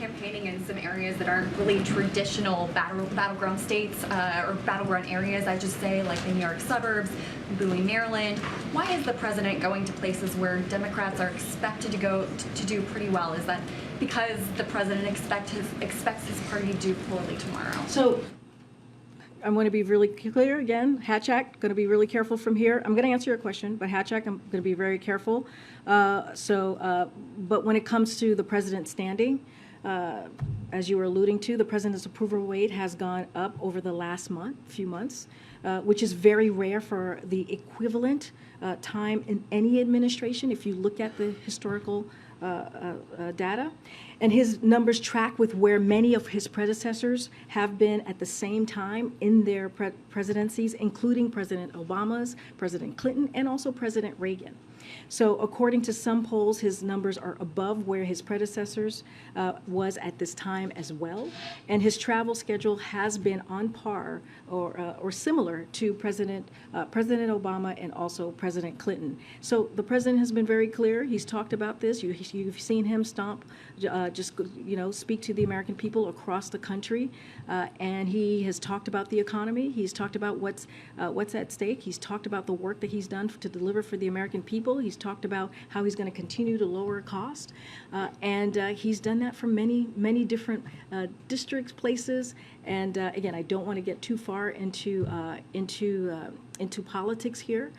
campaigning in some areas that aren't really traditional battleground states, or battleground areas, I just say, like the New York suburbs, Bowie, Maryland. Why is the president going to places where Democrats are expected to go to do pretty well? Is that because the president expects his party to do poorly tomorrow? So I'm going to be really clear again. Hatch Act, going to be really careful from here. I'm going to answer your question, but Hatch Act, I'm going to be very careful. But when it comes to the president's standing, as you were alluding to, the president's approval rate has gone up over the last few months, which is very rare for the equivalent time in any administration if you look at the historical data. And his numbers track with where many of his predecessors have been at the same time in their presidencies, including President Obama's, President Clinton, and also President Reagan. So according to some polls, his numbers are above where his predecessors was at this time as well. And his travel schedule has been on par or similar to President Obama and also President Clinton. So the president has been very clear. He's talked about this. You've seen him speak to the American people across the country. And he has talked about the economy. He's talked about what's at stake. He's talked about the work that he's done to deliver for the American people. He's talked about how he's going to continue to lower cost, and he's done that for many different districts, places. And again, I don't want to get too far into politics here,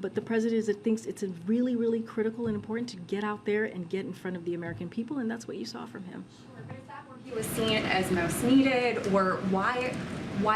but the president thinks it's really critical and important to get out there and get in front of the American people, and that's what you saw from him. Sure, but is that where he was seen as most needed, or why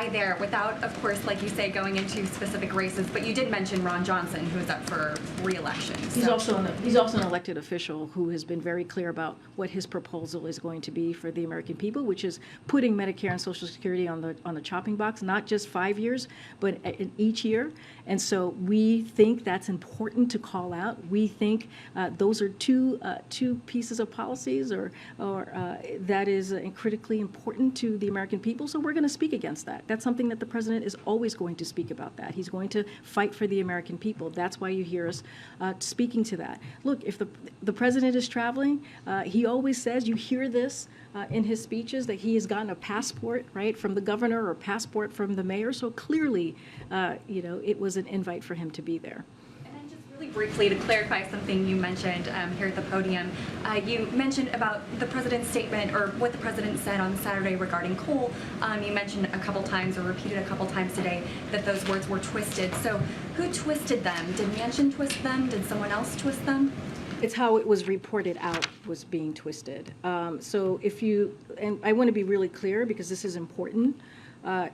there, without, of course, like you say, going into specific races? But you did mention Ron Johnson, who is up for re-election. He's also an elected official who has been very clear about what his proposal is going to be for the American people, which is putting Medicare and Social Security on the chopping block, not just 5 years, but in each year. And so we think that's important to call out. We think those are two pieces of policies or that is critically important to the American people. So we're going to speak against that. That's something that the president is always going to speak about that. He's going to fight for the American people. That's why you hear us speaking to that. Look, if the president is traveling, he always says, you hear this in his speeches, that he has gotten a passport, right, from the governor or passport from the mayor. So clearly, it was an invite for him to be there. Really briefly, to clarify something you mentioned here at the podium, you mentioned about the president's statement, or what the president said on Saturday regarding coal. You mentioned a couple times, or repeated a couple times today, that those words were twisted. So who twisted them? Did Manchin twist them? Did someone else twist them? It's how it was reported out was being twisted. So and I want to be really clear because this is important.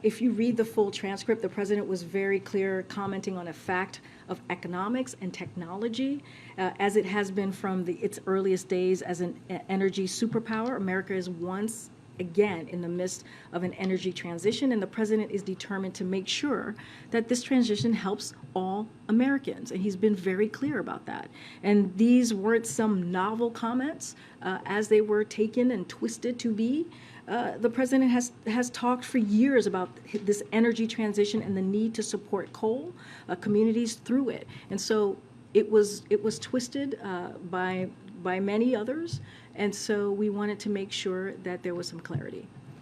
If you read the full transcript, the president was very clear, commenting on a fact of economics and technology, as it has been from its earliest days as an energy superpower. America is once again in the midst of an energy transition, and the president is determined to make sure that this transition helps all Americans, and he's been very clear about that. And these weren't some novel comments as they were taken and twisted to be. The president has talked for years about this energy transition and the need to support coal communities through it. And so it was twisted by many others. And so we wanted to make sure that there was some clarity.